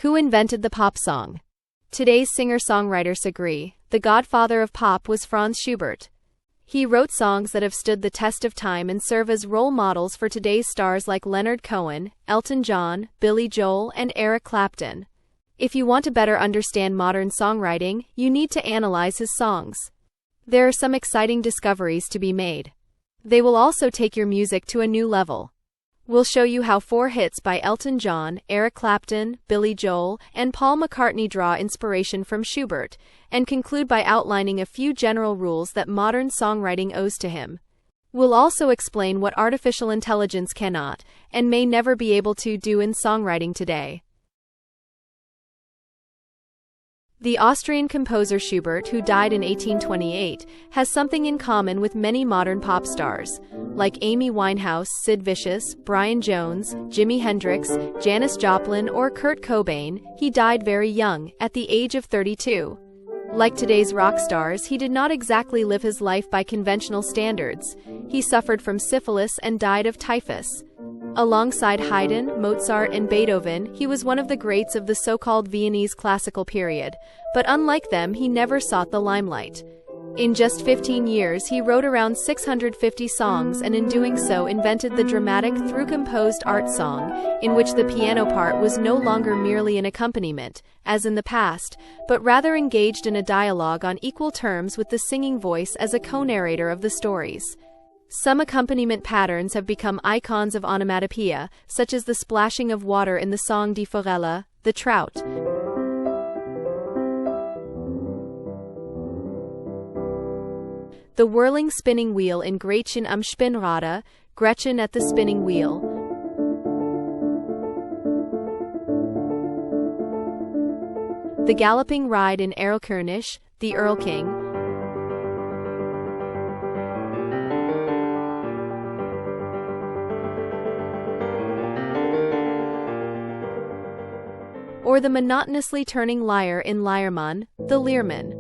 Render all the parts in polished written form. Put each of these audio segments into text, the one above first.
Who invented the pop song? Today's singer-songwriters agree, the godfather of pop was Franz Schubert. He wrote songs that have stood the test of time and serve as role models for today's stars like Leonard Cohen, Elton John, Billy Joel, and Eric Clapton. If you want to better understand modern songwriting, you need to analyze his songs. There are some exciting discoveries to be made. They will also take your music to a new level. We'll show you how 4 hits by Elton John, Eric Clapton, Billy Joel, and Paul McCartney draw inspiration from Schubert, and conclude by outlining a few general rules that modern songwriting owes to him. We'll also explain what artificial intelligence cannot, and may never be able to, do in songwriting today. The Austrian composer Schubert, who died in 1828, has something in common with many modern pop stars, like Amy Winehouse, Sid Vicious, Brian Jones, Jimi Hendrix, Janis Joplin, or Kurt Cobain. He died very young, at the age of 32. Like today's rock stars, he did not exactly live his life by conventional standards. He suffered from syphilis and died of typhus. Alongside Haydn, Mozart, and Beethoven, he was one of the greats of the so-called Viennese classical period, but unlike them, he never sought the limelight. In just 15 years, he wrote around 650 songs, and in doing so invented the dramatic, through-composed art song, in which the piano part was no longer merely an accompaniment, as in the past, but rather engaged in a dialogue on equal terms with the singing voice as a co-narrator of the stories. Some accompaniment patterns have become icons of onomatopoeia, such as the splashing of water in the song Die Forelle, the trout. The whirling spinning wheel in Gretchen am Spinnrade, Gretchen at the spinning wheel. The galloping ride in Erlkönig, the Earl King. Or the monotonously turning lyre in Leiermann, the Learman.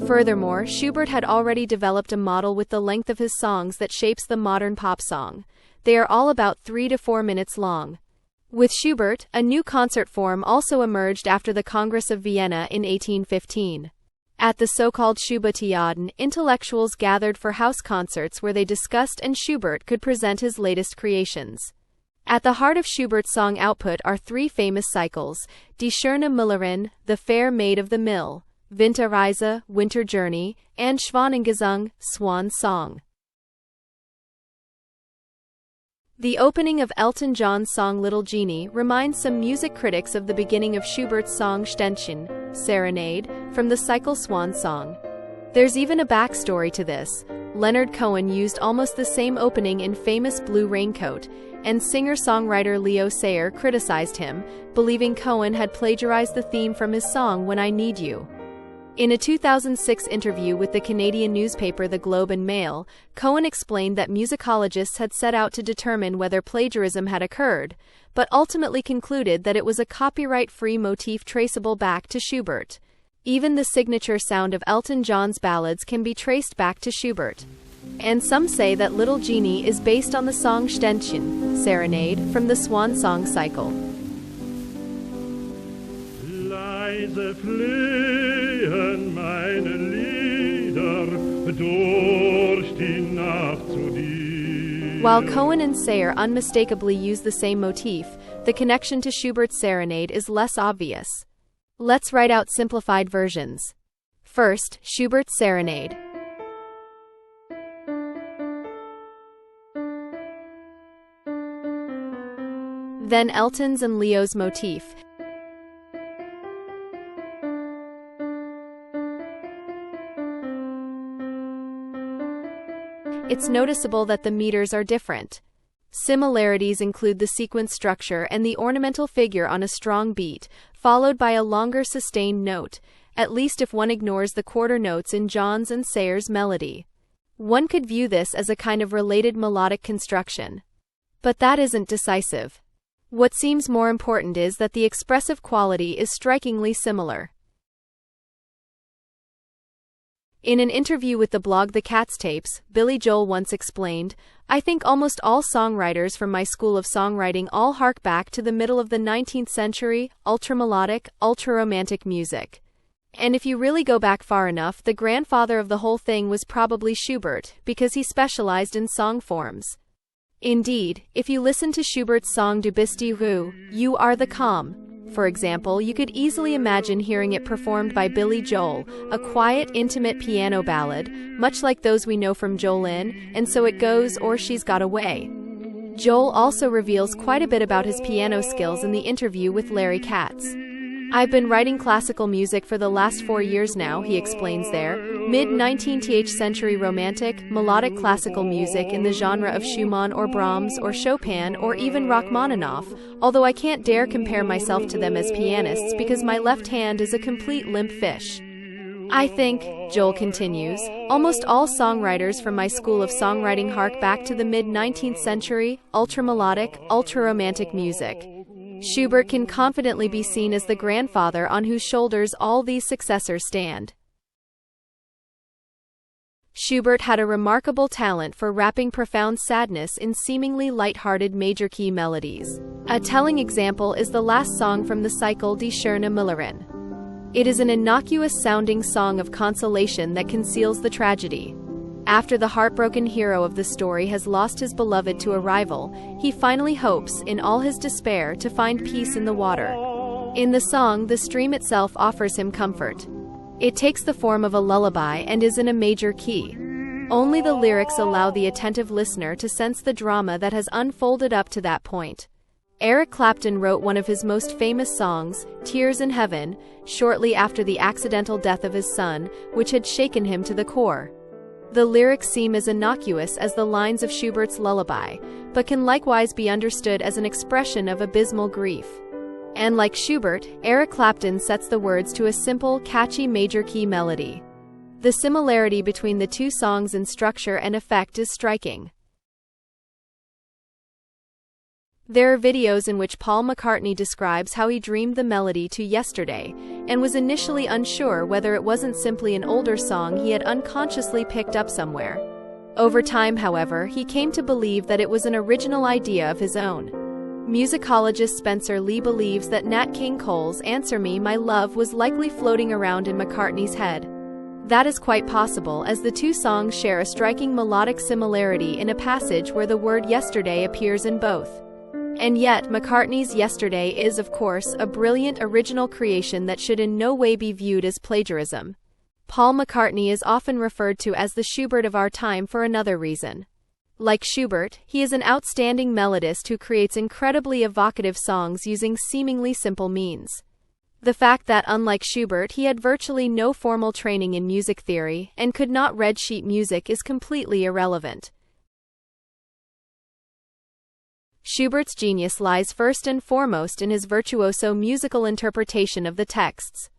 Furthermore, Schubert had already developed a model with the length of his songs that shapes the modern pop song. They are all about 3 to 4 minutes long. With Schubert, a new concert form also emerged after the Congress of Vienna in 1815. At the so-called Schubertiaden, intellectuals gathered for house concerts where they discussed and Schubert could present his latest creations. At the heart of Schubert's song output are 3 famous cycles: Die schöne Müllerin, The Fair Maid of the Mill, Winterreise, Winter Journey, and Schwanengesang, Swan Song. The opening of Elton John's song Little Genie reminds some music critics of the beginning of Schubert's song Ständchen, Serenade, from the cycle Swan Song. There's even a backstory to this. Leonard Cohen used almost the same opening in famous Blue Raincoat, and singer-songwriter Leo Sayer criticized him, believing Cohen had plagiarized the theme from his song When I Need You. In a 2006 interview with the Canadian newspaper The Globe and Mail, Cohen explained that musicologists had set out to determine whether plagiarism had occurred, but ultimately concluded that it was a copyright-free motif traceable back to Schubert. Even the signature sound of Elton John's ballads can be traced back to Schubert. And some say that Little Genie is based on the song Ständchen, Serenade, from the Swan Song cycle. Leise flehen meine Lieder durch die Nacht zu dir. While Cohen and Sayer unmistakably use the same motif, the connection to Schubert's Serenade is less obvious. Let's write out simplified versions. First, Schubert's Serenade. Then Elton's and Leo's motif. It's noticeable that the meters are different. Similarities include the sequence structure and the ornamental figure on a strong beat, followed by a longer sustained note, at least if one ignores the quarter notes in John's and Sayer's melody. One could view this as a kind of related melodic construction. But that isn't decisive. What seems more important is that the expressive quality is strikingly similar. In an interview with the blog The Cat's Tapes, Billy Joel once explained, "I think almost all songwriters from my school of songwriting all hark back to the middle of the 19th century, ultra-melodic, ultra-romantic music. And if you really go back far enough, the grandfather of the whole thing was probably Schubert, because he specialized in song forms." Indeed, if you listen to Schubert's song Du bist die Ruhe, You Are the Calm, for example, you could easily imagine hearing it performed by Billy Joel, a quiet, intimate piano ballad, much like those we know from Jolene, And So It Goes or She's Got Away. Joel also reveals quite a bit about his piano skills in the interview with Larry Katz. "I've been writing classical music for the last 4 years now," he explains there, mid-19th century romantic, melodic classical music in the genre of Schumann or Brahms or Chopin or even Rachmaninoff, although I can't dare compare myself to them as pianists because my left hand is a complete limp fish. "I think," Joel continues, "almost all songwriters from my school of songwriting hark back to the mid-19th century, ultra-melodic, ultra-romantic music. Schubert can confidently be seen as the grandfather on whose shoulders all these successors stand." Schubert had a remarkable talent for wrapping profound sadness in seemingly light-hearted major-key melodies. A telling example is the last song from the cycle Die schöne Müllerin. It is an innocuous-sounding song of consolation that conceals the tragedy. After the heartbroken hero of the story has lost his beloved to a rival, he finally hopes, in all his despair, to find peace in the water. In the song, the stream itself offers him comfort. It takes the form of a lullaby and is in a major key. Only the lyrics allow the attentive listener to sense the drama that has unfolded up to that point. Eric Clapton wrote one of his most famous songs, Tears in Heaven, shortly after the accidental death of his son, which had shaken him to the core. The lyrics seem as innocuous as the lines of Schubert's lullaby, but can likewise be understood as an expression of abysmal grief. And like Schubert, Eric Clapton sets the words to a simple, catchy major-key melody. The similarity between the two songs in structure and effect is striking. There are videos in which Paul McCartney describes how he dreamed the melody to Yesterday, and was initially unsure whether it wasn't simply an older song he had unconsciously picked up somewhere. Over time, however, he came to believe that it was an original idea of his own. Musicologist Spencer Lee believes that Nat King Cole's Answer Me, My Love was likely floating around in McCartney's head. That is quite possible, as the two songs share a striking melodic similarity in a passage where the word yesterday appears in both. And yet, McCartney's Yesterday is, of course, a brilliant original creation that should in no way be viewed as plagiarism. Paul McCartney is often referred to as the Schubert of our time for another reason. Like Schubert, he is an outstanding melodist who creates incredibly evocative songs using seemingly simple means. The fact that, unlike Schubert, he had virtually no formal training in music theory and could not read sheet music is completely irrelevant. Schubert's genius lies first and foremost in his virtuoso musical interpretation of the texts.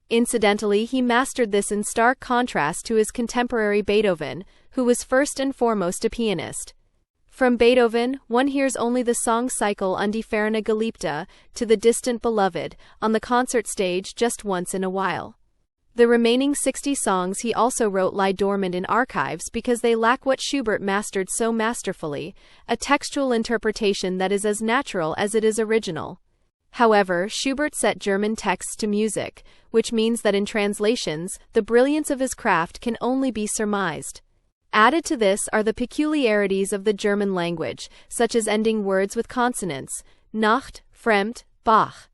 Incidentally, he mastered this in stark contrast to his contemporary Beethoven, who was first and foremost a pianist. From Beethoven, one hears only the song cycle Und die ferne Geliebte, to the distant beloved, on the concert stage just once in a while. The remaining 60 songs he also wrote lie dormant in archives because they lack what Schubert mastered so masterfully, a textual interpretation that is as natural as it is original. However, Schubert set German texts to music, which means that in translations, the brilliance of his craft can only be surmised. Added to this are the peculiarities of the German language, such as ending words with consonants, Nacht, Fremd, Bach.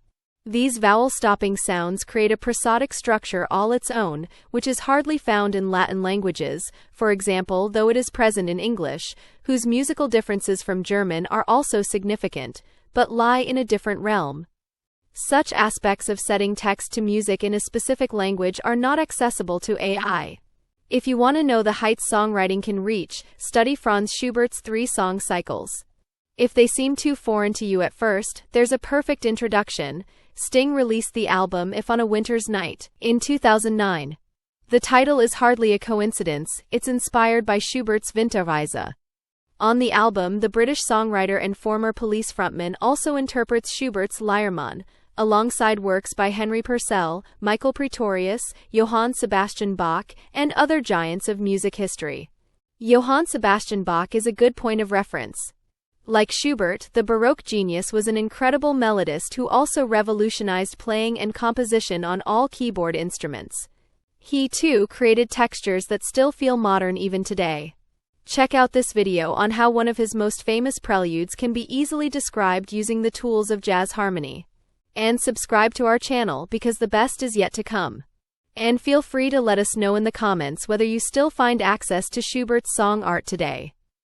These vowel-stopping sounds create a prosodic structure all its own, which is hardly found in Latin languages, for example, though it is present in English, whose musical differences from German are also significant, but lie in a different realm. Such aspects of setting text to music in a specific language are not accessible to AI. If you want to know the heights songwriting can reach, study Franz Schubert's 3 song cycles. If they seem too foreign to you at first, there's a perfect introduction. Sting released the album If on a Winter's Night in 2009. The title is hardly a coincidence, it's inspired by Schubert's Winterreise. On the album, the British songwriter and former Police frontman also interprets Schubert's Leiermann, alongside works by Henry Purcell, Michael Praetorius, Johann Sebastian Bach, and other giants of music history. Johann Sebastian Bach is a good point of reference. Like Schubert, the Baroque genius was an incredible melodist who also revolutionized playing and composition on all keyboard instruments. He, too, created textures that still feel modern even today. Check out this video on how one of his most famous preludes can be easily described using the tools of jazz harmony. And subscribe to our channel because the best is yet to come. And feel free to let us know in the comments whether you still find access to Schubert's song art today.